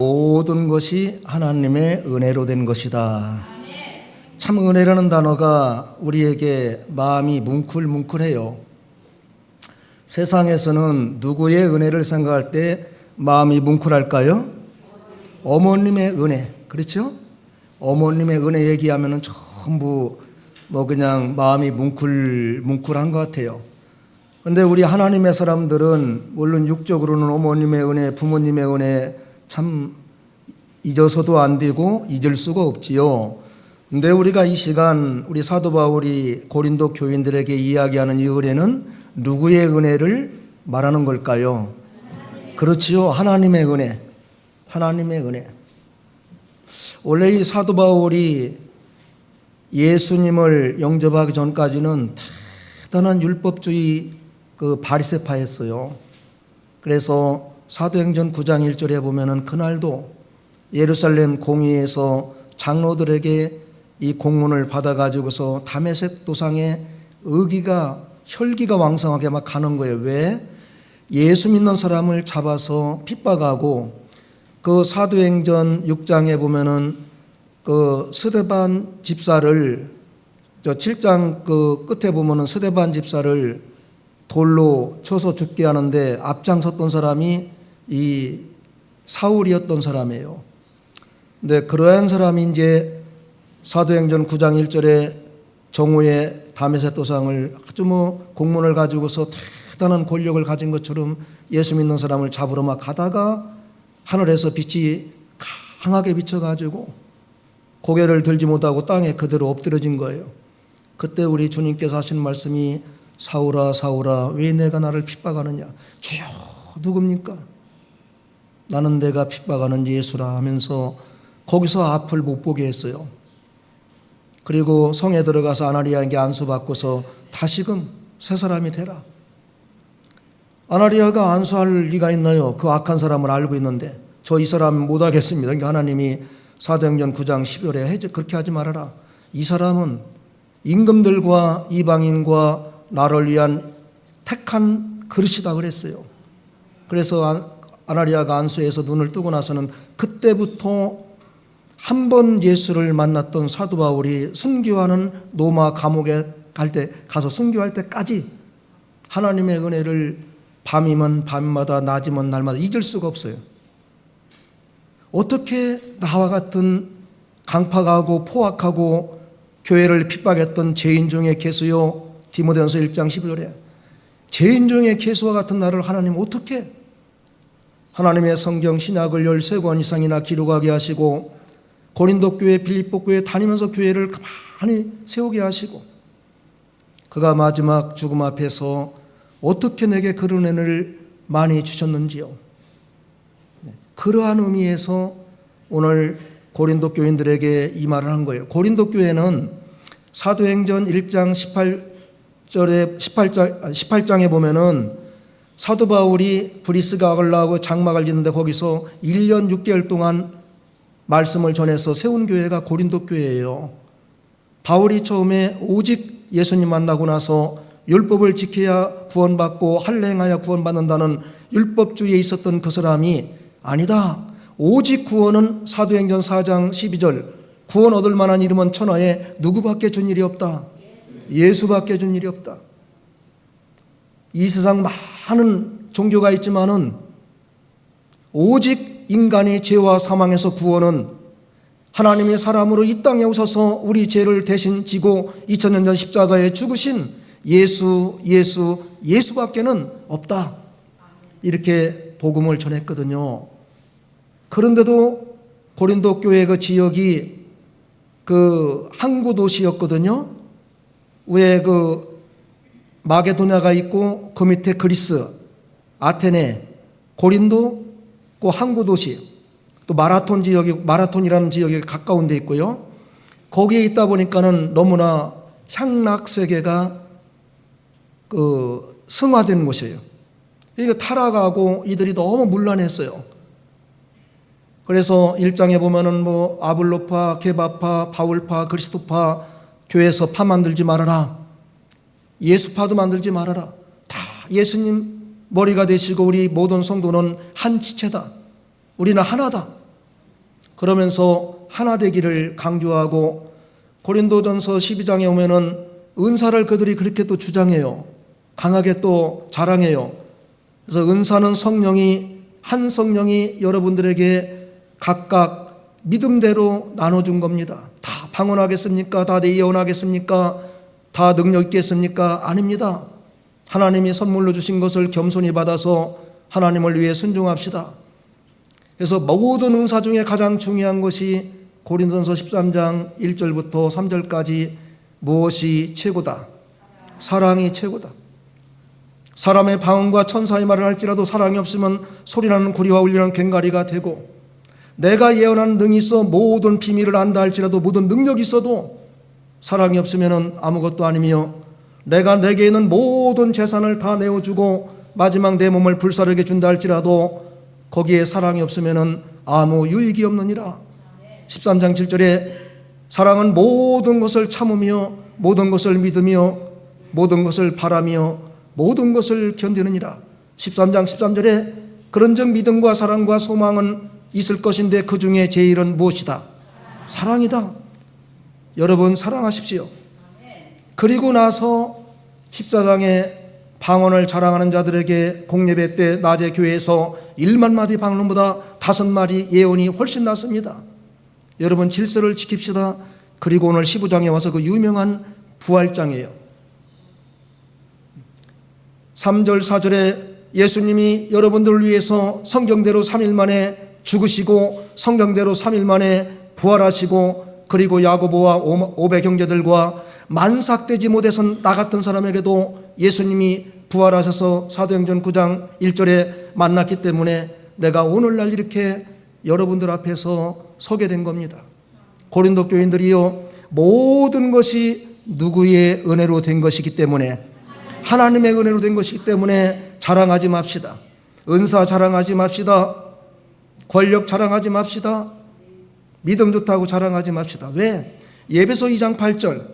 모든 것이 하나님의 은혜로 된 것이다. 참 은혜라는 단어가 우리에게 마음이 뭉클뭉클해요. 세상에서는 누구의 은혜를 생각할 때 마음이 뭉클할까요? 어머님의 은혜, 그렇죠? 어머님의 은혜 얘기하면은 전부 그냥 마음이 뭉클뭉클한 것 같아요. 근데 우리 하나님의 사람들은 물론 육적으로는 어머님의 은혜, 부모님의 은혜 참 잊어서도 안 되고 잊을 수가 없지요. 근데 우리가 이 시간 우리 사도 바울이 고린도 교인들에게 이야기하는 이 은혜는 누구의 은혜를 말하는 걸까요? 그렇지요. 하나님의 은혜. 하나님의 은혜. 원래 이 사도 바울이 예수님을 영접하기 전까지는 대단한 율법주의 바리새파였어요. 그래서 사도행전 9장 1절에 보면은 그날도 예루살렘 공의에서 장로들에게 이 공문을 받아가지고서 다메섹 도상에 혈기가 왕성하게 막 가는 거예요. 왜? 예수 믿는 사람을 잡아서 핍박하고 그 사도행전 6장에 보면은 그 스데반 집사를 7장 그 끝에 보면은 스데반 집사를 돌로 쳐서 죽게 하는데 앞장섰던 사람이 이 사울이었던 사람이에요. 근데 그러한 사람이 이제 사도행전 9장 1절에 정오에 다메섹 도상을 아주 공문을 가지고서 대단한 권력을 가진 것처럼 예수 믿는 사람을 잡으러 막 가다가 하늘에서 빛이 강하게 비쳐가지고 고개를 들지 못하고 땅에 그대로 엎드려진 거예요. 그때 우리 주님께서 하신 말씀이 사울아 사울아 왜 내가 나를 핍박하느냐. 주여 누굽니까? 나는 내가 핍박하는 예수라 하면서 거기서 앞을 못 보게 했어요. 그리고 성에 들어가서 아나리아에게 안수받고서 다시금 새 사람이 되라. 아나리아가 안수할 리가 있나요? 그 악한 사람을 알고 있는데 저 이 사람 못하겠습니다. 그러니까 하나님이 사도행전 9장 10절에 그렇게 하지 말아라. 이 사람은 임금들과 이방인과 나를 위한 택한 그릇이다 그랬어요. 그래서 아나리아가 안수해서 눈을 뜨고 나서는 그때부터 한 번 예수를 만났던 사도 바울이 순교하는 로마 감옥에 가서 순교할 때까지 하나님의 은혜를 밤이면 밤마다 낮이면 날마다 잊을 수가 없어요. 어떻게 나와 같은 강팍하고 포악하고 교회를 핍박했던 죄인 중에 괴수요, 디모데전서 1장 12절에 죄인 중에 괴수와 같은 나를 하나님 어떻게 하나님의 성경 신약을 13권 이상이나 기록하게 하시고 고린도 교회, 빌립보 교회 다니면서 교회를 가만히 세우게 하시고 그가 마지막 죽음 앞에서 어떻게 내게 그런 은혜를 많이 주셨는지요. 그러한 의미에서 오늘 고린도 교인들에게 이 말을 한 거예요. 고린도 교회는 사도행전 1장 18장에 보면은 사도 바울이 브리스가 아글라하고 장막을 짓는데 거기서 1년 6개월 동안 말씀을 전해서 세운 교회가 고린도 교회예요. 바울이 처음에 오직 예수님 만나고 나서 율법을 지켜야 구원받고 할례행하여 구원받는다는 율법주의에 있었던 그 사람이 아니다. 오직 구원은 사도행전 4장 12절 구원 얻을 만한 이름은 천하에 누구밖에 준 일이 없다. 예수밖에 준 일이 없다. 이 세상 많은 종교가 있지만은 오직 인간의 죄와 사망에서 구원은 하나님의 사람으로 이 땅에 오셔서 우리 죄를 대신 지고 2000년 전 십자가에 죽으신 예수밖에는 없다. 이렇게 복음을 전했거든요. 그런데도 고린도 교회 그 지역이 그 항구 도시였거든요. 위에 그 마게도냐가 있고 그 밑에 그리스, 아테네, 고린도 그 항구 도시, 또 마라톤이라는 지역이 가까운 데 있고요. 거기에 있다 보니까는 너무나 향락 세계가 그 승화된 곳이에요. 이거 타락하고 이들이 너무 문란했어요. 그래서 1장에 보면은 아블로파, 게바파, 바울파, 그리스도파 교회에서 파 만들지 말아라. 예수파도 만들지 말아라. 다 예수님 머리가 되시고 우리 모든 성도는 한 지체다. 우리는 하나다. 그러면서 하나 되기를 강조하고, 고린도전서 12장에 오면은 은사를 그들이 그렇게 또 주장해요. 강하게 또 자랑해요. 그래서 은사는 한 성령이 여러분들에게 각각 믿음대로 나눠준 겁니다. 다 방언하겠습니까? 다 예언하겠습니까? 다 능력 있겠습니까? 아닙니다. 하나님이 선물로 주신 것을 겸손히 받아서 하나님을 위해 순종합시다. 그래서 모든 은사 중에 가장 중요한 것이 고린도전서 13장 1절부터 3절까지 무엇이 최고다? 사랑이 최고다. 사람의 방언과 천사의 말을 할지라도 사랑이 없으면 소리나는 구리와 울리는 괭가리가 되고, 내가 예언하는 능이 있어 모든 비밀을 안다 할지라도 모든 능력이 있어도 사랑이 없으면 아무것도 아니며, 내가 내게 있는 모든 재산을 다 내어주고 마지막 내 몸을 불사르게 준다 할지라도 거기에 사랑이 없으면 아무 유익이 없느니라. 13장 7절에 사랑은 모든 것을 참으며 모든 것을 믿으며 모든 것을 바라며 모든 것을 견디느니라. 13장 13절에 그런즉 믿음과 사랑과 소망은 있을 것인데 그 중에 제일은 무엇이다? 사랑이다. 여러분 사랑하십시오. 그리고 나서 14장에 방언을 자랑하는 자들에게 공예배 때 낮에 교회에서 1만 마디 방언보다 5마디 예언이 훨씬 낫습니다. 여러분 질서를 지킵시다. 그리고 오늘 15장에 와서 그 유명한 부활장이에요. 3절 4절에 예수님이 여러분들을 위해서 성경대로 3일 만에 죽으시고 성경대로 3일 만에 부활하시고, 그리고 야고보와 500 형제들과 만삭되지 못해선 나 같은 사람에게도 예수님이 부활하셔서 사도행전 9장 1절에 만났기 때문에 내가 오늘날 이렇게 여러분들 앞에서 서게 된 겁니다. 고린도 교인들이요, 모든 것이 누구의 은혜로 된 것이기 때문에, 하나님의 은혜로 된 것이기 때문에 자랑하지 맙시다. 은사 자랑하지 맙시다. 권력 자랑하지 맙시다. 믿음 좋다고 자랑하지 맙시다. 왜? 에베소 2장 8절,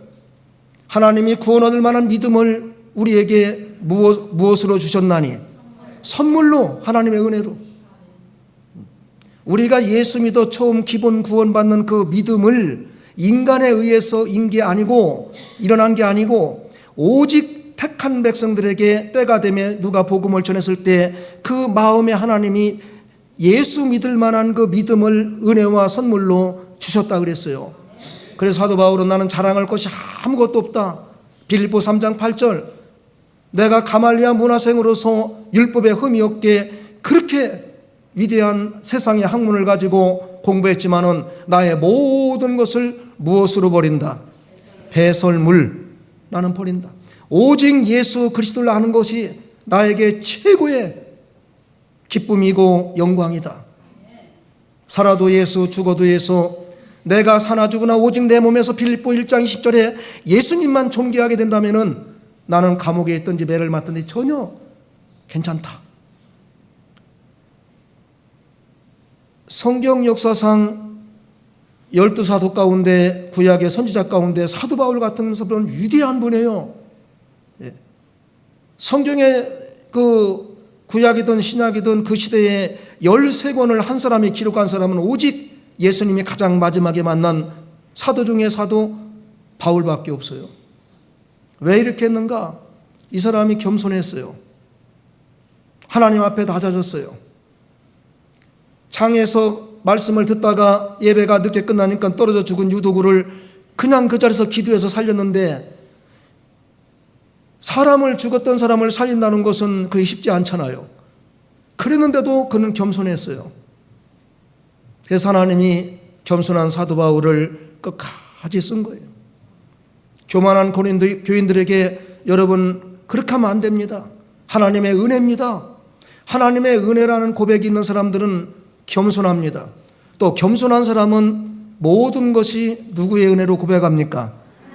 하나님이 구원 얻을 만한 믿음을 우리에게 무엇으로 주셨나니? 선물로, 하나님의 은혜로. 우리가 예수 믿어 처음 기본 구원받는 그 믿음을 인간에 의해서 인게 아니고 일어난 게 아니고, 오직 택한 백성들에게 때가 되면 누가 복음을 전했을 때 그 마음에 하나님이 예수 믿을 만한 그 믿음을 은혜와 선물로 주셨다 그랬어요. 그래서 사도 바울은 나는 자랑할 것이 아무것도 없다. 빌립보 3장 8절, 내가 가말리아 문화생으로서 율법에 흠이 없게 그렇게 위대한 세상의 학문을 가지고 공부했지만은 나의 모든 것을 무엇으로 버린다? 배설물, 나는 버린다. 오직 예수 그리스도를 아는 것이 나에게 최고의 기쁨이고 영광이다. 살아도 예수, 죽어도 예수. 내가 사나 죽으나 오직 내 몸에서, 빌립보 1장 20절에 예수님만 존귀하게 된다면은 나는 감옥에 있든지 매를 맞든지 전혀 괜찮다. 성경 역사상 12사도 가운데, 구약의 선지자 가운데 사도 바울 같은 분은 위대한 분이에요. 성경의 그 구약이든 신약이든 그 시대에 13권을 한 사람이 기록한 사람은 오직 예수님이 가장 마지막에 만난 사도 중에 사도 바울밖에 없어요. 왜 이렇게 했는가? 이 사람이 겸손했어요. 하나님 앞에 낮아졌어요. 장에서 말씀을 듣다가 예배가 늦게 끝나니까 떨어져 죽은 유도구를 그냥 그 자리에서 기도해서 살렸는데, 사람을, 죽었던 사람을 살린다는 것은 그게 쉽지 않잖아요. 그랬는데도 그는 겸손했어요. 그래서 하나님이 겸손한 사도 바울을 끝까지 쓴 거예요. 교만한 고린도 교인들에게 여러분 그렇게 하면 안 됩니다. 하나님의 은혜입니다. 하나님의 은혜라는 고백이 있는 사람들은 겸손합니다. 또 겸손한 사람은 모든 것이 누구의 은혜로 고백합니까?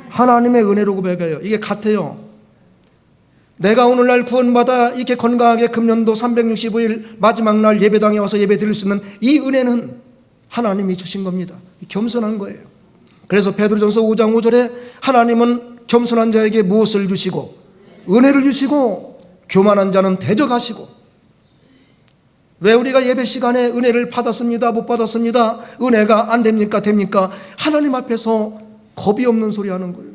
하나님의 은혜로 고백해요. 이게 같아요. 내가 오늘날 구원받아 이렇게 건강하게 금년도 365일 마지막 날 예배당에 와서 예배 드릴 수 있는 이 은혜는 하나님이 주신 겁니다. 겸손한 거예요. 그래서 베드로전서 5장 5절에 하나님은 겸손한 자에게 무엇을 주시고? 은혜를 주시고 교만한 자는 대적하시고. 왜 우리가 예배 시간에 은혜를 받았습니다, 못 받았습니다, 은혜가 안 됩니까, 됩니까? 하나님 앞에서 겁이 없는 소리 하는 거예요.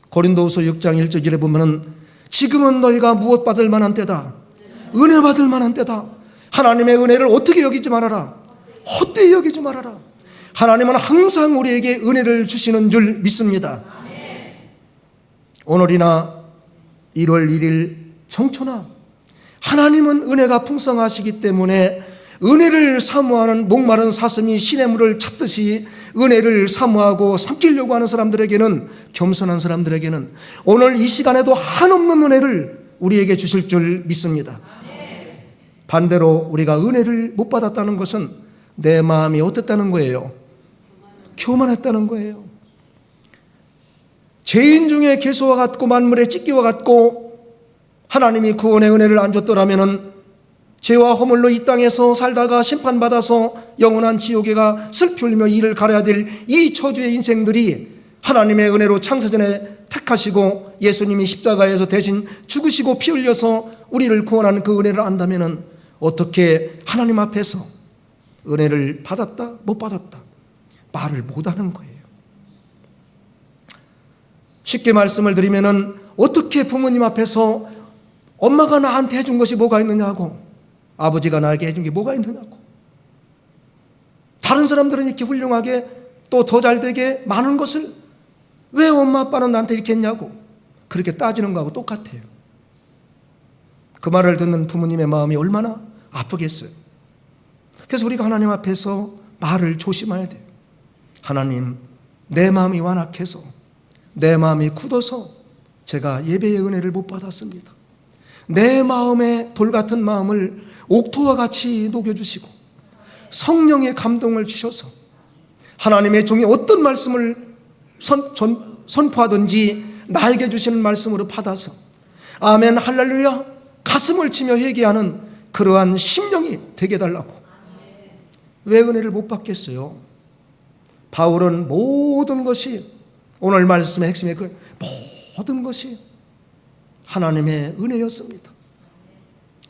고린도후서 6장 1절에 보면은 지금은 너희가 무엇 받을 만한 때다, 은혜 받을 만한 때다. 하나님의 은혜를 어떻게 여기지 말아라, 헛되이 여기지 말아라. 하나님은 항상 우리에게 은혜를 주시는 줄 믿습니다. 오늘이나 1월 1일 청초나 하나님은 은혜가 풍성하시기 때문에 은혜를 사모하는 목마른 사슴이 시냇물을 찾듯이 은혜를 사모하고 삼키려고 하는 사람들에게는, 겸손한 사람들에게는 오늘 이 시간에도 한없는 은혜를 우리에게 주실 줄 믿습니다. 반대로 우리가 은혜를 못 받았다는 것은 내 마음이 어땠다는 거예요? 교만했다는 거예요. 죄인 중에 괴수와 같고 만물의 찢기와 같고 하나님이 구원의 은혜를 안 줬더라면 죄와 허물로 이 땅에서 살다가 심판받아서 영원한 지옥에 가 슬피 울며 이를 갈아야 될 이 저주의 인생들이 하나님의 은혜로 창세전에 택하시고 예수님이 십자가에서 대신 죽으시고 피 흘려서 우리를 구원하는 그 은혜를 안다면 어떻게 하나님 앞에서 은혜를 받았다, 못 받았다 말을 못하는 거예요. 쉽게 말씀을 드리면은 어떻게 부모님 앞에서 엄마가 나한테 해준 것이 뭐가 있느냐고, 아버지가 나에게 해준 게 뭐가 있느냐고, 다른 사람들은 이렇게 훌륭하게 또 더 잘되게 많은 것을 왜 엄마 아빠는 나한테 이렇게 했냐고 그렇게 따지는 거하고 똑같아요. 그 말을 듣는 부모님의 마음이 얼마나 아프겠어요. 그래서 우리가 하나님 앞에서 말을 조심해야 돼요. 하나님, 내 마음이 완악해서, 내 마음이 굳어서 제가 예배의 은혜를 못 받았습니다. 내 마음의 돌 같은 마음을 옥토와 같이 녹여주시고 성령의 감동을 주셔서 하나님의 종이 어떤 말씀을 선포하든지 나에게 주시는 말씀으로 받아서 아멘 할렐루야 가슴을 치며 회개하는 그러한 심령이 되게 해달라고. 왜 은혜를 못 받겠어요? 바울은 모든 것이, 오늘 말씀의 핵심의 그 모든 것이 하나님의 은혜였습니다.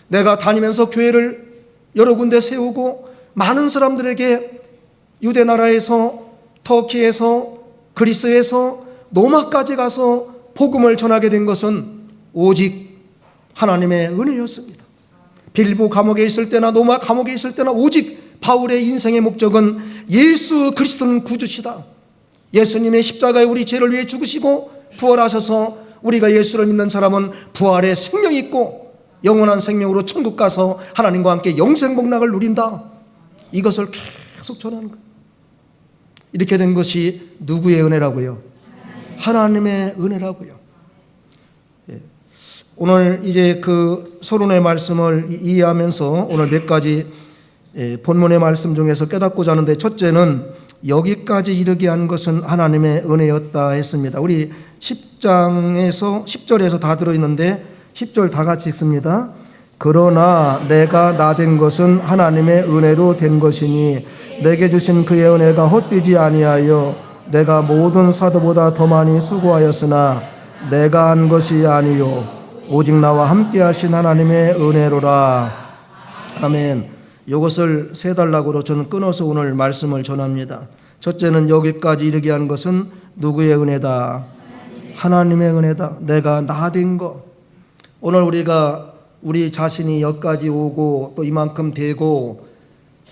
내가 다니면서 교회를 여러 군데 세우고 많은 사람들에게 유대 나라에서, 터키에서, 그리스에서, 로마까지 가서 복음을 전하게 된 것은 오직 하나님의 은혜였습니다. 빌보 감옥에 있을 때나 로마 감옥에 있을 때나 오직 바울의 인생의 목적은 예수 그리스도는 구주시다, 예수님의 십자가에 우리 죄를 위해 죽으시고 부활하셔서 우리가 예수를 믿는 사람은 부활의 생명이 있고 영원한 생명으로 천국 가서 하나님과 함께 영생 복락을 누린다, 이것을 계속 전하는 거예요. 이렇게 된 것이 누구의 은혜라고요? 하나님의 은혜라고요. 오늘 이제 그 서론의 말씀을 이해하면서 오늘 몇 가지 본문의 말씀 중에서 깨닫고자 하는데, 첫째는 여기까지 이르게 한 것은 하나님의 은혜였다 했습니다. 우리 10장에서 10절에서 다 들어있는데 10절 다 같이 읽습니다. 그러나 내가 나된 것은 하나님의 은혜로 된 것이니 내게 주신 그의 은혜가 헛되지 아니하여 내가 모든 사도보다 더 많이 수고하였으나 내가 한 것이 아니요 오직 나와 함께 하신 하나님의 은혜로라. 아멘. 이것을 세 단락으로 저는 끊어서 오늘 말씀을 전합니다. 첫째는 여기까지 이르게 한 것은 누구의 은혜다? 하나님의 은혜다. 내가 나된 것. 오늘 우리가 우리 자신이 여기까지 오고 또 이만큼 되고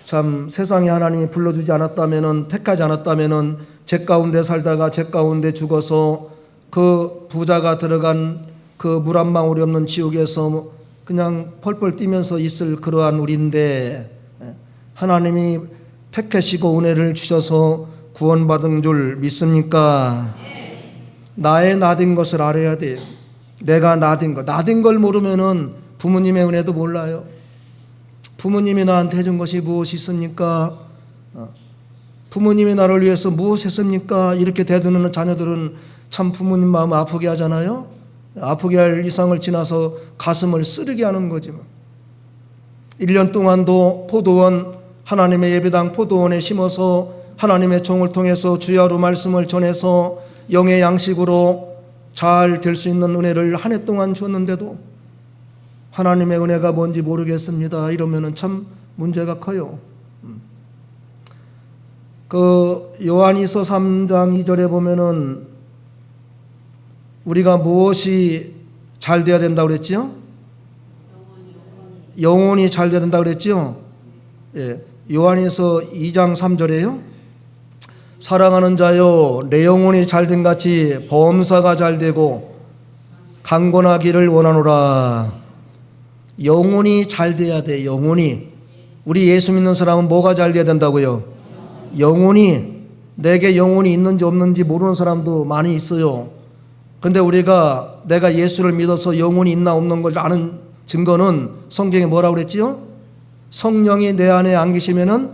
참 세상에 하나님이 불러주지 않았다면은, 택하지 않았다면은 죄 가운데 살다가 죄 가운데 죽어서 그 부자가 들어간 그 물 한 방울이 없는 지옥에서 그냥 펄펄 뛰면서 있을 그러한 우리인데, 하나님이 택하시고 은혜를 주셔서 구원받은 줄 믿습니까? 나의 나된 것을 알아야 돼요. 내가 나된 것. 나된 걸 모르면은 부모님의 은혜도 몰라요. 부모님이 나한테 해준 것이 무엇이 있습니까? 부모님이 나를 위해서 무엇 했습니까? 이렇게 대드는 자녀들은 참 부모님 마음 아프게 하잖아요. 아프게 할 이상을 지나서 가슴을 쓰르게 하는 거지. 1년 동안도 포도원, 하나님의 예배당 포도원에 심어서 하나님의 종을 통해서 주야로 말씀을 전해서 영의 양식으로 잘 될 수 있는 은혜를 한 해 동안 줬는데도 하나님의 은혜가 뭔지 모르겠습니다. 이러면은 참 문제가 커요. 그 요한이서 3장 2절에 보면은 우리가 무엇이 잘 돼야 된다고 그랬지요? 영혼이 잘 돼야 된다고 그랬지요? 예. 요한이서 2장 3절에요. 사랑하는 자여, 내 영혼이 잘된 같이 범사가 잘 되고 강건하기를 원하노라. 영혼이 잘 돼야 돼. 영혼이. 우리 예수 믿는 사람은 뭐가 잘 돼야 된다고요? 영혼이. 내게 영혼이 있는지 없는지 모르는 사람도 많이 있어요. 근데 우리가 내가 예수를 믿어서 영혼이 있나 없는 걸 아는 증거는 성경에 뭐라고 그랬지요? 성령이 내 안에 안 계시면은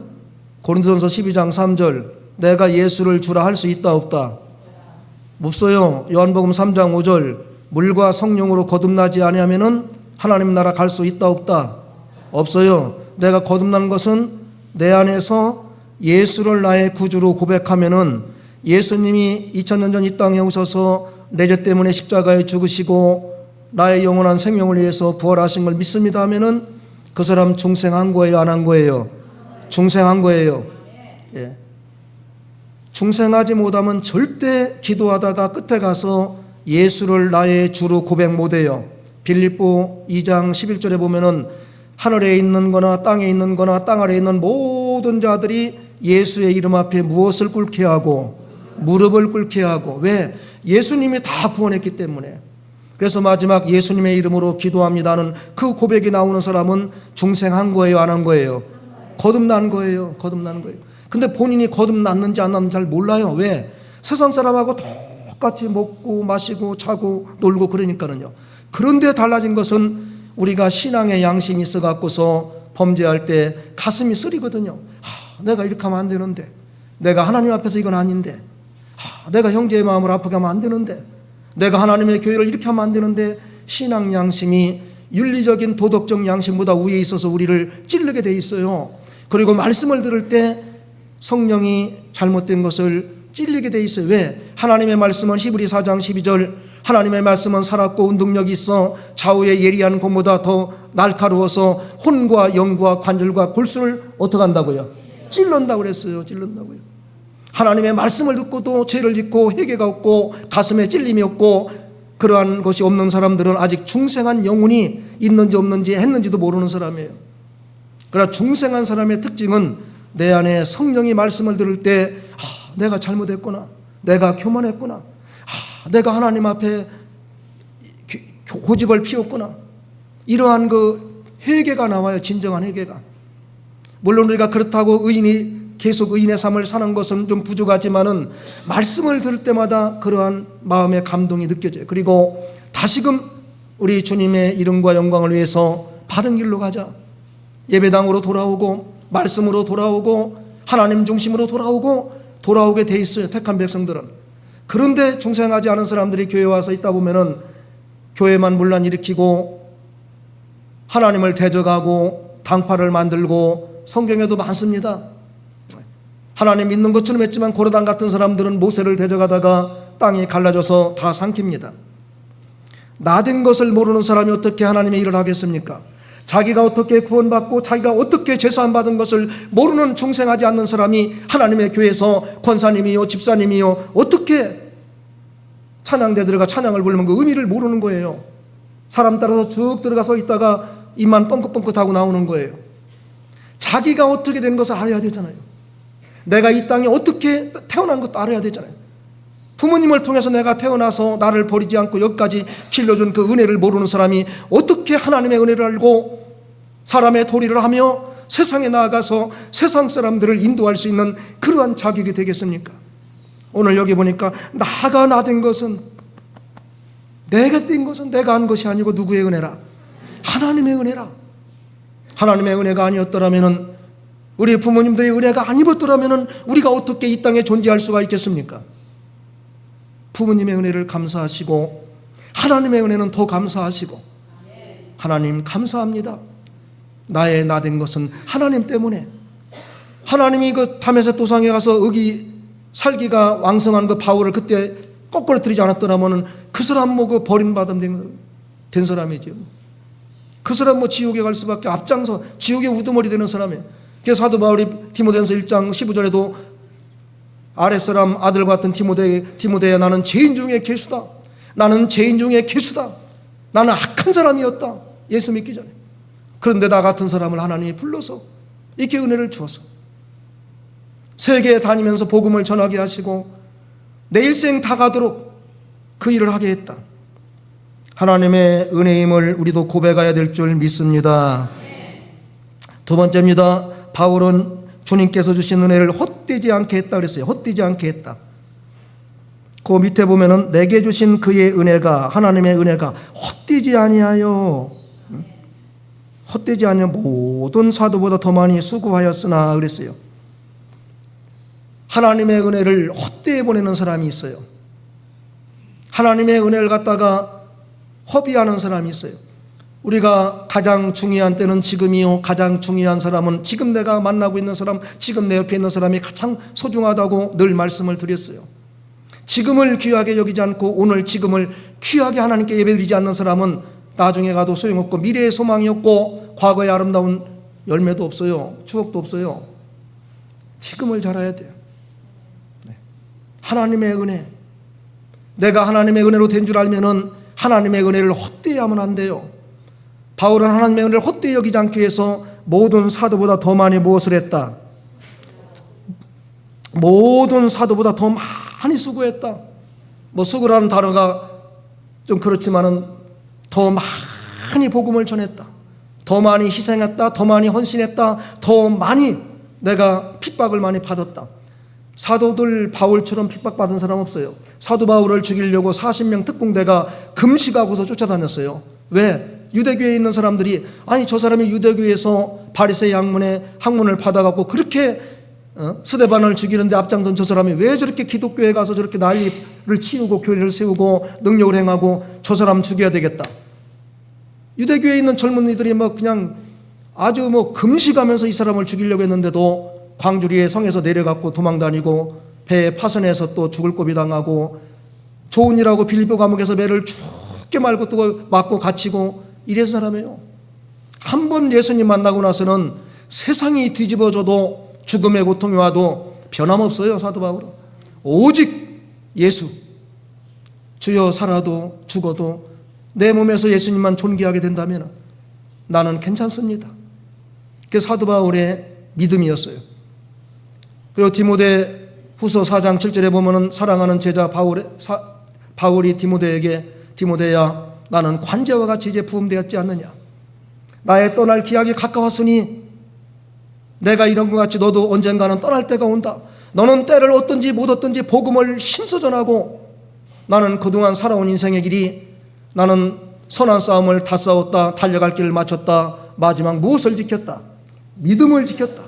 고린도전서 12장 3절 내가 예수를 주라 할 수 있다 없다? 없어요. 요한복음 3장 5절 물과 성령으로 거듭나지 아니하면은 하나님 나라 갈 수 있다 없다? 없어요. 내가 거듭난 것은 내 안에서 예수를 나의 구주로 고백하면은 예수님이 2000년 전 이 땅에 오셔서 내 죄 때문에 십자가에 죽으시고 나의 영원한 생명을 위해서 부활하신 걸 믿습니다 하면은 그 사람 중생한 거예요, 안 한 거예요? 중생한 거예요. 예. 중생하지 못하면 절대 기도하다가 끝에 가서 예수를 나의 주로 고백 못해요. 빌립보 2장 11절에 보면은 하늘에 있는 거나 땅에 있는 거나 땅 아래에 있는 모든 자들이 예수의 이름 앞에 무엇을 꿇게 하고 무릎을 꿇게 하고. 왜? 예수님이 다 구원했기 때문에. 그래서 마지막 예수님의 이름으로 기도합니다는 그 고백이 나오는 사람은 중생한 거예요, 안 한 거예요? 거듭난 거예요. 거듭난 거예요. 근데 본인이 거듭났는지 안 났는지 잘 몰라요. 왜? 세상 사람하고 똑같이 먹고 마시고 자고 놀고 그러니까는요. 그런데 달라진 것은 우리가 신앙의 양심이 있어 갖고서 범죄할 때 가슴이 쓰리거든요. 내가 이렇게 하면 안 되는데, 내가 하나님 앞에서 이건 아닌데, 내가 형제의 마음을 아프게 하면 안 되는데, 내가 하나님의 교회를 이렇게 하면 안 되는데, 신앙 양심이 윤리적인 도덕적 양심보다 위에 있어서 우리를 찌르게 돼 있어요. 그리고 말씀을 들을 때 성령이 잘못된 것을 찔리게 돼 있어요. 왜? 하나님의 말씀은 히브리 4장 12절 하나님의 말씀은 살았고 운동력이 있어 좌우의 예리한 검보다 더 날카로워서 혼과 영과 관절과 골수를 어떻게 한다고요? 찔른다고 그랬어요. 찔른다고요. 하나님의 말씀을 듣고도 죄를 짓고 회개가 없고 가슴에 찔림이 없고 그러한 것이 없는 사람들은 아직 중생한 영혼이 있는지 없는지 했는지도 모르는 사람이에요. 그러나 중생한 사람의 특징은 내 안에 성령이 말씀을 들을 때 내가 잘못했구나, 내가 교만했구나, 내가 하나님 앞에 고집을 피웠구나, 이러한 그 회개가 나와요. 진정한 회개가. 물론 우리가 그렇다고 의인이 계속 의인의 삶을 사는 것은 좀 부족하지만은 말씀을 들을 때마다 그러한 마음의 감동이 느껴져요. 그리고 다시금 우리 주님의 이름과 영광을 위해서 바른 길로 가자. 예배당으로 돌아오고 말씀으로 돌아오고 하나님 중심으로 돌아오게 돼 있어요. 택한 백성들은. 그런데 중생하지 않은 사람들이 교회 와서 있다 보면은 교회만 문란 일으키고 하나님을 대적하고 당파를 만들고 성경에도 많습니다. 하나님 믿는 것처럼 했지만 고려당 같은 사람들은 모세를 대적하다가 땅이 갈라져서 다 삼킵니다. 나된 것을 모르는 사람이 어떻게 하나님의 일을 하겠습니까? 자기가 어떻게 구원받고 자기가 어떻게 제사함 받은 것을 모르는 중생하지 않는 사람이 하나님의 교회에서 권사님이요 집사님이요 어떻게 찬양대 들어가 찬양을 부르면 그 의미를 모르는 거예요. 사람 따라서 쭉 들어가서 있다가 입만 뻥긋뻥긋하고 나오는 거예요. 자기가 어떻게 된 것을 알아야 되잖아요. 내가 이 땅에 어떻게 태어난 것도 알아야 되잖아요. 부모님을 통해서 내가 태어나서 나를 버리지 않고 여기까지 길러준 그 은혜를 모르는 사람이 어떻게 하나님의 은혜를 알고 사람의 도리를 하며 세상에 나아가서 세상 사람들을 인도할 수 있는 그러한 자격이 되겠습니까? 오늘 여기 보니까 나가 나된 것은, 내가 된 것은 내가 한 것이 아니고 누구의 은혜라? 하나님의 은혜라. 하나님의 은혜가 아니었더라면, 우리 부모님들의 은혜가 아니었더라면 우리가 어떻게 이 땅에 존재할 수가 있겠습니까? 부모님의 은혜를 감사하시고 하나님의 은혜는 더 감사하시고, 하나님 감사합니다. 나의 나된 것은 하나님 때문에. 하나님이 그 다메섹 도상에 가서 의기 살기가 왕성한 그 바울을 그때 거꾸로 들이지 않았더라면 그 사람 뭐 그 버림받음 된 사람이죠. 그 사람 뭐 지옥에 갈 수밖에, 앞장서 지옥의 우두머리 되는 사람이에요. 그래서 사도 바울이 디모데전서 1장 15절에도 아랫사람 아들 같은 디모데야, 나는 죄인 중에 괴수다. 나는 죄인 중에 괴수다. 나는 악한 사람이었다. 예수 믿기 전에. 그런데 나 같은 사람을 하나님이 불러서 이렇게 은혜를 주어서 세계에 다니면서 복음을 전하게 하시고 내 일생 다 가도록 그 일을 하게 했다. 하나님의 은혜임을 우리도 고백해야 될 줄 믿습니다. 두 번째입니다. 바울은 주님께서 주신 은혜를 헛되지 않게 했다 그랬어요. 헛되지 않게 했다. 그 밑에 보면은 내게 주신 그의 은혜가, 하나님의 은혜가 헛되지 아니하여, 헛되지 아니하여 모든 사도보다 더 많이 수고하였으나 그랬어요. 하나님의 은혜를 헛되이 보내는 사람이 있어요. 하나님의 은혜를 갖다가 허비하는 사람이 있어요. 우리가 가장 중요한 때는 지금이요, 가장 중요한 사람은 지금 내가 만나고 있는 사람, 지금 내 옆에 있는 사람이 가장 소중하다고 늘 말씀을 드렸어요. 지금을 귀하게 여기지 않고 오늘 지금을 귀하게 하나님께 예배드리지 않는 사람은 나중에 가도 소용없고 미래의 소망이 없고 과거의 아름다운 열매도 없어요. 추억도 없어요. 지금을 잘 알아야 돼요. 하나님의 은혜, 내가 하나님의 은혜로 된 줄 알면은 하나님의 은혜를 헛되이 하면 안 돼요. 바울은 하나님의 은혜를 헛되이 여기지 않기 위해서 모든 사도보다 더 많이 무엇을 했다? 모든 사도보다 더 많이 수고했다. 뭐 수고라는 단어가 좀 그렇지만은 더 많이 복음을 전했다. 더 많이 희생했다. 더 많이 헌신했다. 더 많이 내가 핍박을 많이 받았다. 사도들 바울처럼 핍박받은 사람 없어요. 사도 바울을 죽이려고 40명 특공대가 금식하고서 쫓아다녔어요. 왜? 유대교에 있는 사람들이, 아니 저 사람이 유대교에서 바리새의 학문을 받아갖고 그렇게 스데반을 죽이는데 앞장선 저 사람이 왜 저렇게 기독교에 가서 저렇게 난리를 치우고 교회를 세우고 능력을 행하고, 저 사람 죽여야 되겠다. 유대교에 있는 젊은이들이 뭐 그냥 아주 뭐 금식하면서 이 사람을 죽이려고 했는데도 광주리에 성에서 내려갖고 도망다니고 배에 파손해서 또 죽을 고비 당하고, 좋은 일하고 빌립보 감옥에서 배를 죽게 말고 또 맞고 갇히고 이래서 사람이에요. 한 번 예수님 만나고 나서는 세상이 뒤집어져도 죽음의 고통이 와도 변함없어요. 사도 바울은 오직 예수, 주여 살아도 죽어도 내 몸에서 예수님만 존귀하게 된다면 나는 괜찮습니다. 그게 사도 바울의 믿음이었어요. 그리고 디모데 후서 4장 7절에 보면은 사랑하는 제자 바울이 디모데에게, 디모데야 나는 관제와 같이 이제 부음되었지 않느냐. 나의 떠날 기약이 가까웠으니 내가 이런 것 같이 너도 언젠가는 떠날 때가 온다. 너는 때를 얻든지 못 얻든지 복음을 힘써 전하고, 나는 그동안 살아온 인생의 길이, 나는 선한 싸움을 다 싸웠다. 달려갈 길을 마쳤다. 마지막 무엇을 지켰다? 믿음을 지켰다.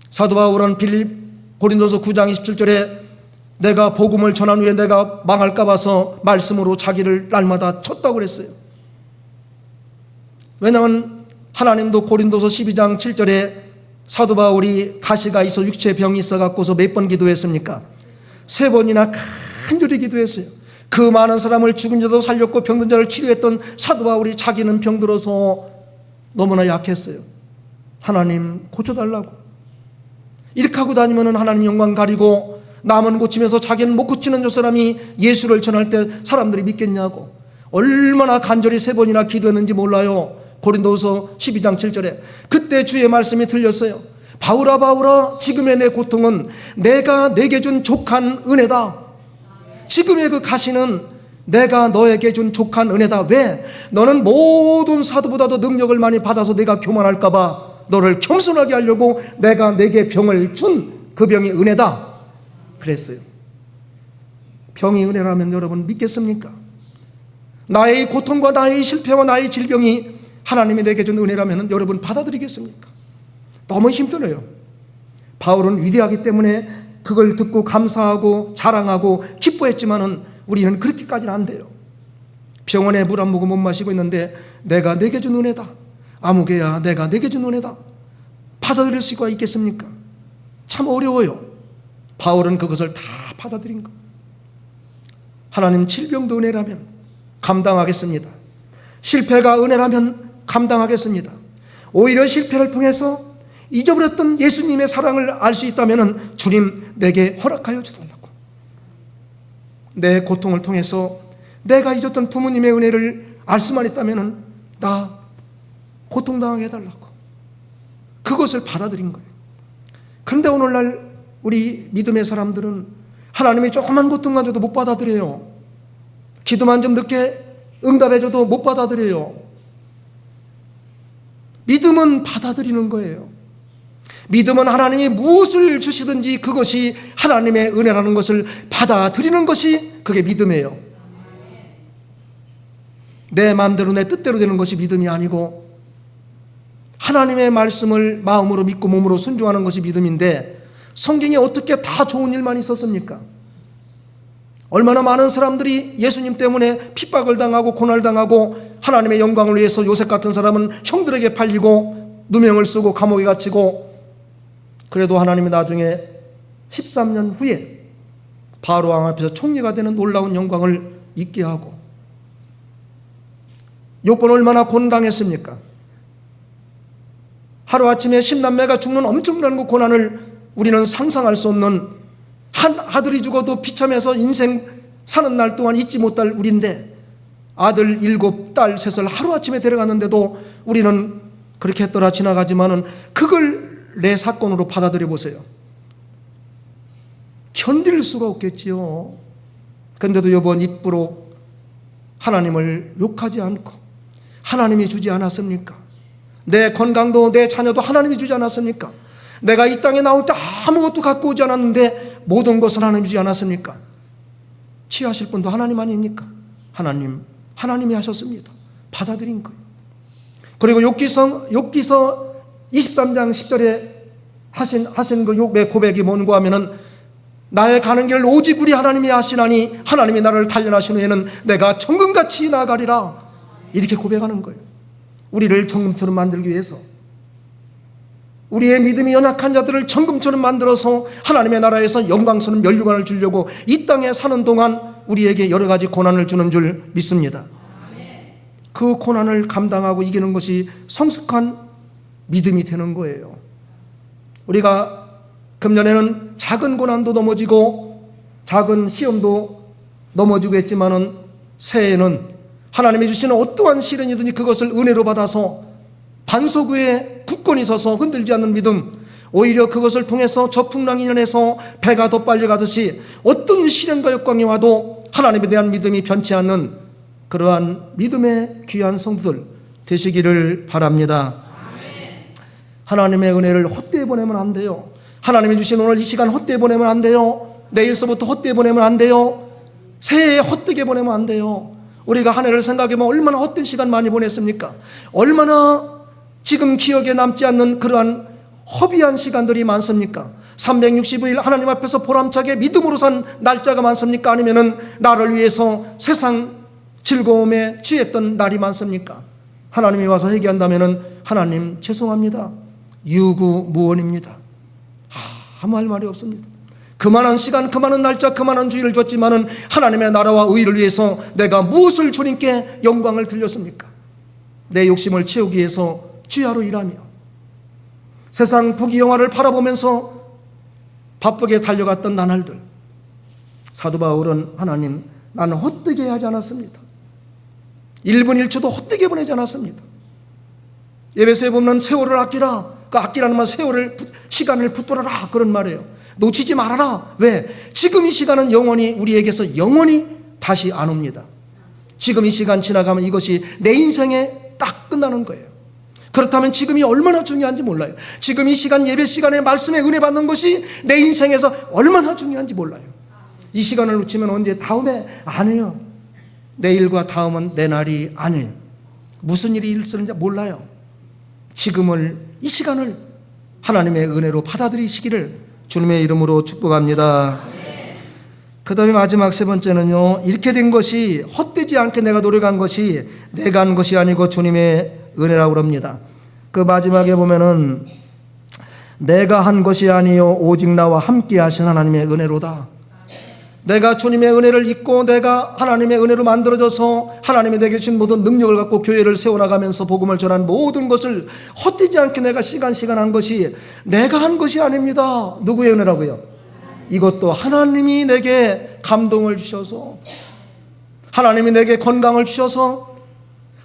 사도 바울은 고린도서 9장 27절에 내가 복음을 전한 후에 내가 망할까 봐서 말씀으로 자기를 날마다 쳤다고 그랬어요. 왜냐하면 하나님도 고린도서 12장 7절에 사도 바울이 가시가 있어 육체의 병이 있어 갖고서 몇 번 기도했습니까? 3번이나 간절히 기도했어요. 그 많은 사람을 죽은 자도 살렸고 병든 자를 치료했던 사도 바울이 자기는 병들어서 너무나 약했어요. 하나님 고쳐달라고. 이렇게 하고 다니면 하나님 영광 가리고 남은 고치면서 자기는 못 고치는 저 사람이 예수를 전할 때 사람들이 믿겠냐고 얼마나 간절히 3번이나 기도했는지 몰라요. 고린도서 12장 7절에 그때 주의 말씀이 들렸어요. 바울아 바울아 지금의 내 고통은 내가 내게 준 족한 은혜다. 지금의 그 가시는 내가 너에게 준 족한 은혜다. 왜? 너는 모든 사도보다도 능력을 많이 받아서 내가 교만할까 봐 너를 겸손하게 하려고 내가 내게 병을 준 그 병이 은혜다 그랬어요. 병이 은혜라면 여러분 믿겠습니까? 나의 고통과 나의 실패와 나의 질병이 하나님이 내게 준 은혜라면 여러분 받아들이겠습니까? 너무 힘들어요. 바울은 위대하기 때문에 그걸 듣고 감사하고 자랑하고 기뻐했지만은 우리는 그렇게까지는 안 돼요. 병원에 물 한 모금 못 마시고 있는데 내가 내게 준 은혜다. 아무개야 내가 내게 준 은혜다. 받아들일 수가 있겠습니까? 참 어려워요. 바울은 그것을 다 받아들인 거. 하나님 질병도 은혜라면 감당하겠습니다. 실패가 은혜라면 감당하겠습니다. 오히려 실패를 통해서 잊어버렸던 예수님의 사랑을 알 수 있다면 주님 내게 허락하여 주달라고. 내 고통을 통해서 내가 잊었던 부모님의 은혜를 알 수만 있다면 나 고통당하게 해달라고. 그것을 받아들인 거예요. 그런데 오늘날 우리 믿음의 사람들은 하나님이 조그만 고통만 줘도 못 받아들여요. 기도만 좀 늦게 응답해줘도 못 받아들여요. 믿음은 받아들이는 거예요. 믿음은 하나님이 무엇을 주시든지 그것이 하나님의 은혜라는 것을 받아들이는 것이 그게 믿음이에요. 내 마음대로 내 뜻대로 되는 것이 믿음이 아니고 하나님의 말씀을 마음으로 믿고 몸으로 순종하는 것이 믿음인데, 성경에 어떻게 다 좋은 일만 있었습니까? 얼마나 많은 사람들이 예수님 때문에 핍박을 당하고 고난을 당하고 하나님의 영광을 위해서 요셉 같은 사람은 형들에게 팔리고 누명을 쓰고 감옥에 갇히고, 그래도 하나님이 나중에 13년 후에 바로 왕 앞에서 총리가 되는 놀라운 영광을 있게 하고, 욥은 얼마나 고난당했습니까? 하루아침에 10남매가 죽는 엄청난 그 고난을 우리는 상상할 수 없는, 한 아들이 죽어도 비참해서 인생 사는 날 동안 잊지 못할 우리인데 아들 7, 딸 3을 하루아침에 데려갔는데도 우리는 그렇게 했더라 지나가지만은 그걸 내 사건으로 받아들여 보세요. 견딜 수가 없겠지요. 그런데도 이번 입으로 하나님을 욕하지 않고 하나님이 주지 않았습니까? 내 건강도 내 자녀도 하나님이 주지 않았습니까? 내가 이 땅에 나올 때 아무것도 갖고 오지 않았는데 모든 것을 하나님이 주지 않았습니까? 취하실 분도 하나님 아닙니까? 하나님이 하셨습니다. 받아들인 거예요. 그리고 욥기서 23장 10절에 하신 그 욥의 고백이 뭔가 하면은, 나의 가는 길을 오직 우리 하나님이 하시나니 하나님이 나를 단련하신 후에는 내가 정금같이 나아가리라. 이렇게 고백하는 거예요. 우리를 정금처럼 만들기 위해서, 우리의 믿음이 연약한 자들을 정금처럼 만들어서 하나님의 나라에서 영광스러운 면류관을 주려고 이 땅에 사는 동안 우리에게 여러 가지 고난을 주는 줄 믿습니다. 그 고난을 감당하고 이기는 것이 성숙한 믿음이 되는 거예요. 우리가 금년에는 작은 고난도 넘어지고 작은 시험도 넘어지고 했지만은 새해에는 하나님이 주시는 어떠한 시련이든지 그것을 은혜로 받아서 반석 위에 굳건히 서서 흔들지 않는 믿음, 오히려 그것을 통해서 저풍랑이 인해서 배가 더 빨리 가듯이 어떤 시련과 역광이 와도 하나님에 대한 믿음이 변치 않는 그러한 믿음의 귀한 성도들 되시기를 바랍니다. 하나님의 은혜를 헛되이 보내면 안 돼요. 하나님이 주신 오늘 이 시간 헛되이 보내면 안 돼요. 내일서부터 헛되이 보내면 안 돼요. 새해에 헛되게 보내면 안 돼요. 우리가 한 해를 생각해보면 얼마나 헛된 시간 많이 보냈습니까? 얼마나 지금 기억에 남지 않는 그러한 허비한 시간들이 많습니까? 365일 하나님 앞에서 보람차게 믿음으로 산 날짜가 많습니까? 아니면은 나를 위해서 세상 즐거움에 취했던 날이 많습니까? 하나님이 와서 얘기한다면은, 하나님 죄송합니다, 유구무원입니다. 아무 할 말이 없습니다. 그만한 시간, 그만한 날짜, 그만한 주일을 줬지만은 하나님의 나라와 의를 위해서 내가 무엇을 주님께 영광을 들렸습니까? 내 욕심을 채우기 위해서 주야로 일하며 세상 부귀영화를 바라보면서 바쁘게 달려갔던 나날들, 사도 바울은 하나님, 나는 헛되게 하지 않았습니다. 1분 1초도 헛되게 보내지 않았습니다. 에베소에 보면 세월을 아끼라, 그 아끼라는 말, 시간을 붙들어라 그런 말이에요. 놓치지 말아라. 왜? 지금 이 시간은 영원히 우리에게서 영원히 다시 안 옵니다. 지금 이 시간 지나가면 이것이 내 인생에 딱 끝나는 거예요. 그렇다면 지금이 얼마나 중요한지 몰라요. 지금 이 시간, 예배 시간에 말씀에 은혜 받는 것이 내 인생에서 얼마나 중요한지 몰라요. 이 시간을 놓치면 언제 다음에 안 해요. 내일과 다음은 내 날이 아니에요. 무슨 일이 있을지 몰라요. 지금을, 이 시간을 하나님의 은혜로 받아들이시기를 주님의 이름으로 축복합니다. 그 다음에 마지막 세 번째는요, 이렇게 된 것이 헛되지 않게 내가 노력한 것이 내가 한 것이 아니고 주님의 은혜라고 합니다. 그 마지막에 보면은, 내가 한 것이 아니요 오직 나와 함께 하신 하나님의 은혜로다. 내가 주님의 은혜를 잊고 내가 하나님의 은혜로 만들어져서 하나님이 내게 주신 모든 능력을 갖고 교회를 세워나가면서 복음을 전한 모든 것을 헛되지 않게 내가 시간 한 것이 내가 한 것이 아닙니다. 누구의 은혜라고요? 이것도 하나님이 내게 감동을 주셔서, 하나님이 내게 건강을 주셔서,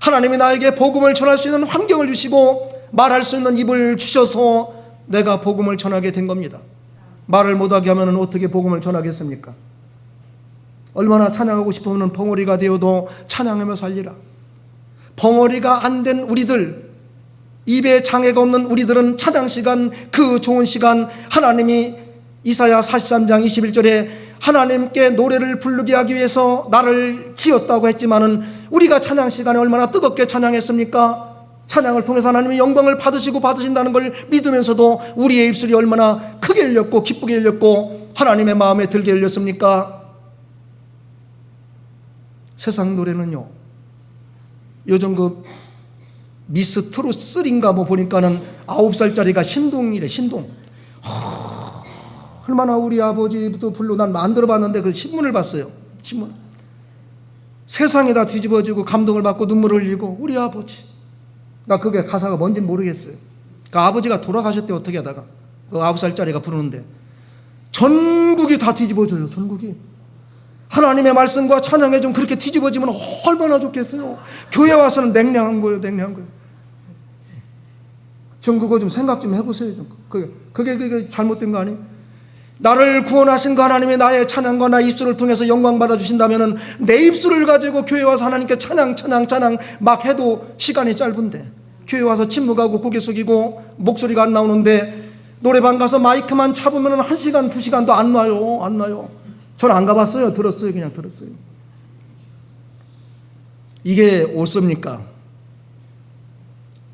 하나님이 나에게 복음을 전할 수 있는 환경을 주시고 말할 수 있는 입을 주셔서 내가 복음을 전하게 된 겁니다. 말을 못하게 하면 어떻게 복음을 전하겠습니까? 얼마나 찬양하고 싶으면 벙어리가 되어도 찬양하며 살리라. 벙어리가 안 된 우리들, 입에 장애가 없는 우리들은 찬양 시간, 그 좋은 시간, 하나님이 이사야 43장 21절에 하나님께 노래를 부르게 하기 위해서 나를 지었다고 했지만은 우리가 찬양 시간에 얼마나 뜨겁게 찬양했습니까? 찬양을 통해서 하나님의 영광을 받으신다는 걸 믿으면서도 우리의 입술이 얼마나 크게 열렸고 기쁘게 열렸고 하나님의 마음에 들게 열렸습니까? 세상 노래는요, 요즘 그 미스 트롯 3인가 뭐 보니까는 9살짜리가 신동이래. 신동. 얼마나 우리 아버지도 불러, 난 안 들어봤는데 그 신문을 봤어요. 신문. 세상이 다 뒤집어지고 감동을 받고 눈물을 흘리고 우리 아버지. 나 그게 가사가 뭔지는 모르겠어요. 그 아버지가 돌아가셨대. 어떻게 하다가 그 9살짜리가 부르는데 전국이 다 뒤집어져요. 전국이. 하나님의 말씀과 찬양에 좀 그렇게 뒤집어지면 얼마나 좋겠어요. 교회 와서는 냉랭한 거예요. 냉랭한 거예요. 좀 그거 좀 생각 좀 해보세요. 그게 잘못된 거 아니에요? 나를 구원하신 그 하나님의 나의 찬양과 나의 입술을 통해서 영광 받아주신다면 내 입술을 가지고 교회 와서 하나님께 찬양 막 해도 시간이 짧은데, 교회 와서 침묵하고 고개 숙이고 목소리가 안 나오는데 노래방 가서 마이크만 잡으면 1시간 2시간도 안 놔요. 저는 안 가봤어요. 들었어요. 그냥 들었어요. 이게 옳습니까?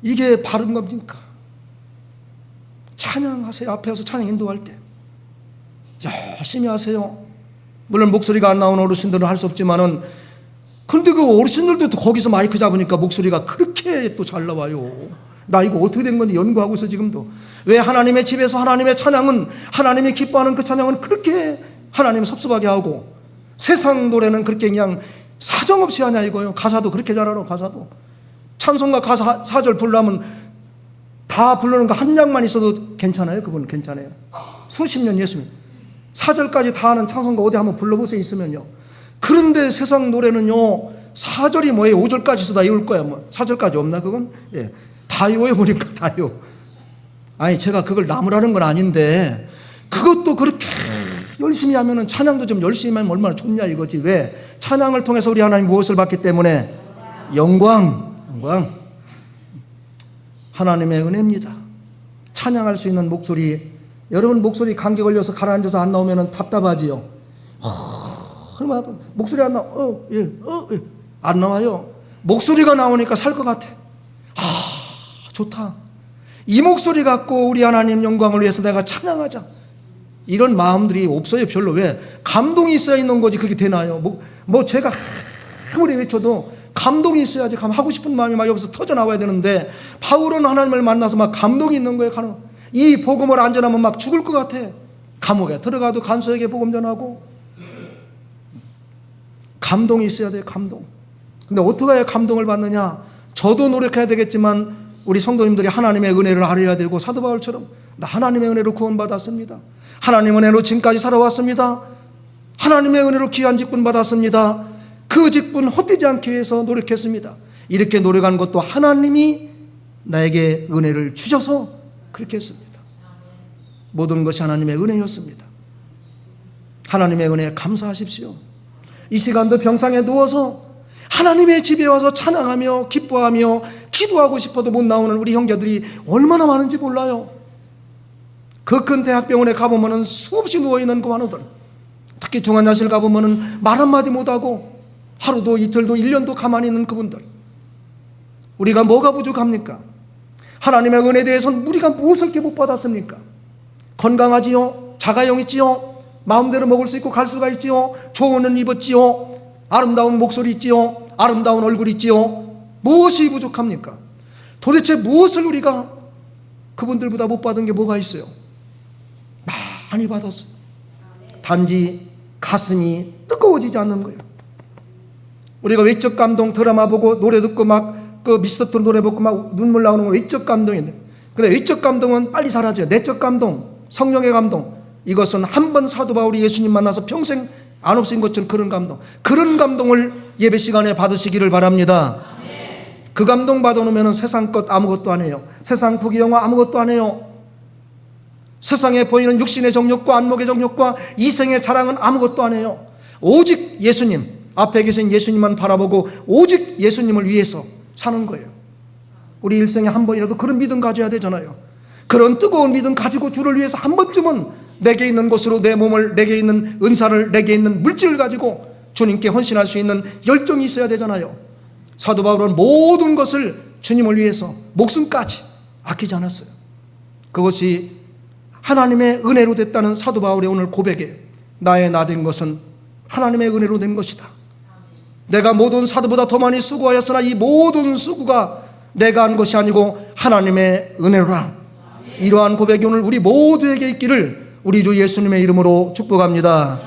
이게 바른 겁니까? 찬양하세요. 앞에 와서 찬양 인도할 때 열심히 하세요. 물론 목소리가 안 나오는 어르신들은 할 수 없지만은, 근데 그 어르신들도 또 거기서 마이크 잡으니까 목소리가 그렇게 또 잘 나와요. 나 이거 어떻게 된 건지 연구하고 있어 지금도. 왜 하나님의 집에서 하나님의 찬양은, 하나님이 기뻐하는 그 찬양은 그렇게 하나님 섭섭하게 하고 세상 노래는 그렇게 그냥 사정없이 하냐 이거예요. 가사도 그렇게 잘 알아. 가사도 찬송가 가사 4절 부르려면 다 부르는 거 한 장만 있어도 괜찮아요. 그건 괜찮아요. 수십 년 예수님 4절까지 다 하는 찬송가 어디 한번 불러보세요. 있으면요. 그런데 세상 노래는요 4절이 뭐예요? 5절까지 다 외울 거야. 뭐 4절까지 없나 그건? 예, 다 외워요. 보니까 다요. 아니 제가 그걸 나무라는 건 아닌데 그것도 그렇게 열심히 하면은 찬양도 좀 열심히 하면 얼마나 좋냐 이거지. 왜? 찬양을 통해서 우리 하나님 무엇을 받기 때문에? 영광. 하나님의 은혜입니다. 찬양할 수 있는 목소리. 여러분 목소리 감기 걸려서 가라앉아서 안 나오면은 답답하지요. 얼마나 목소리 안 나와? 안 나와요. 목소리가 나오니까 살 것 같아. 좋다. 이 목소리 갖고 우리 하나님 영광을 위해서 내가 찬양하자. 이런 마음들이 없어요. 별로. 왜? 감동이 있어야 있는 거지. 그게 되나요? 뭐 제가 아무리 외쳐도 감동이 있어야지 하고 싶은 마음이 막 여기서 터져 나와야 되는데, 바울은 하나님을 만나서 막 감동이 있는 거예요. 이 복음을 안 전하면 막 죽을 것 같아. 감옥에 들어가도 간수에게 복음 전하고. 감동이 있어야 돼요. 감동. 근데 어떻게 해야 감동을 받느냐? 저도 노력해야 되겠지만 우리 성도님들이 하나님의 은혜를 알아야 되고, 사도 바울처럼 나 하나님의 은혜로 구원받았습니다. 하나님의 은혜로 지금까지 살아왔습니다. 하나님의 은혜로 귀한 직분 받았습니다. 그 직분 헛되지 않기 위해서 노력했습니다. 이렇게 노력한 것도 하나님이 나에게 은혜를 주셔서 그렇게 했습니다. 모든 것이 하나님의 은혜였습니다. 하나님의 은혜에 감사하십시오. 이 시간도 병상에 누워서 하나님의 집에 와서 찬양하며 기뻐하며 기도하고 싶어도 못 나오는 우리 형제들이 얼마나 많은지 몰라요. 그 큰 대학병원에 가보면 수없이 누워있는 그 환우들, 특히 중환자실 가보면 말 한마디 못하고 하루도 이틀도 1년도 가만히 있는 그분들, 우리가 뭐가 부족합니까? 하나님의 은혜에 대해서는 우리가 무엇을 이렇게 못 받았습니까? 건강하지요? 자가용 있지요? 마음대로 먹을 수 있고 갈 수가 있지요? 좋은 옷 입었지요? 아름다운 목소리 있지요? 아름다운 얼굴 있지요? 무엇이 부족합니까? 도대체 무엇을 우리가 그분들보다 못 받은 게 뭐가 있어요? 많이 받았어요. 단지 가슴이 뜨거워지지 않는 거예요. 우리가 외적 감동 드라마 보고 노래 듣고 막 그 미스터 노래 보고 막 눈물 나오는 건 외적 감동인데, 근데 외적 감동은 빨리 사라져요. 내적 감동, 성령의 감동, 이것은 한 번 사도 바울이 예수님 만나서 평생 안 없인 것처럼 그런 감동, 그런 감동을 예배 시간에 받으시기를 바랍니다. 그 감동 받아놓으면 세상 것 아무것도 안 해요. 세상 부귀영화 아무것도 안 해요. 세상에 보이는 육신의 정욕과 안목의 정욕과 이생의 자랑은 아무것도 안 해요. 오직 예수님, 앞에 계신 예수님만 바라보고 오직 예수님을 위해서 사는 거예요. 우리 일생에 한 번이라도 그런 믿음 가져야 되잖아요. 그런 뜨거운 믿음 가지고 주를 위해서 한 번쯤은 내게 있는 곳으로 내 몸을, 내게 있는 은사를, 내게 있는 물질을 가지고 주님께 헌신할 수 있는 열정이 있어야 되잖아요. 사도 바울은 모든 것을 주님을 위해서 목숨까지 아끼지 않았어요. 그것이 하나님의 은혜로 됐다는 사도 바울의 오늘 고백에, 나의 나 된 것은 하나님의 은혜로 된 것이다. 내가 모든 사도보다 더 많이 수고하였으나 이 모든 수고가 내가 한 것이 아니고 하나님의 은혜로라. 이러한 고백이 오늘 우리 모두에게 있기를 우리 주 예수님의 이름으로 축복합니다.